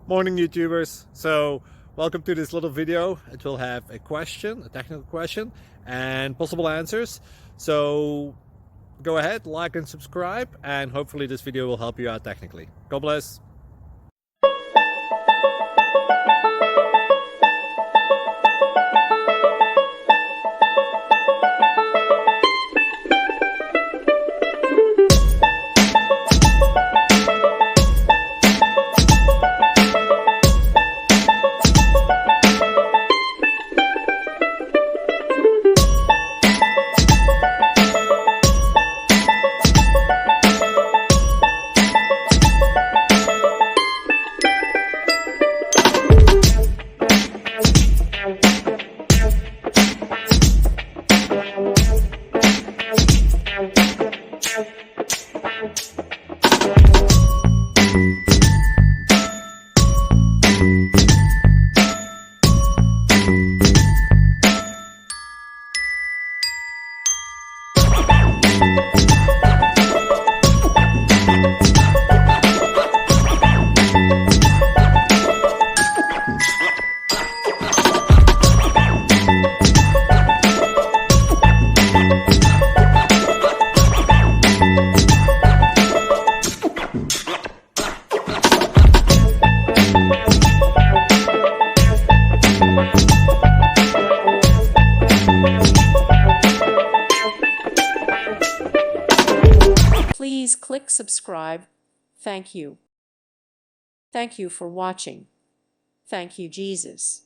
Morning YouTubers. So welcome to this little video. It will have a question, a technical question, and possible answers. So go ahead, like and subscribe, and hopefully this video will help you out technically. God bless. Please click subscribe. Thank you. Thank you for watching. Thank you, Jesus.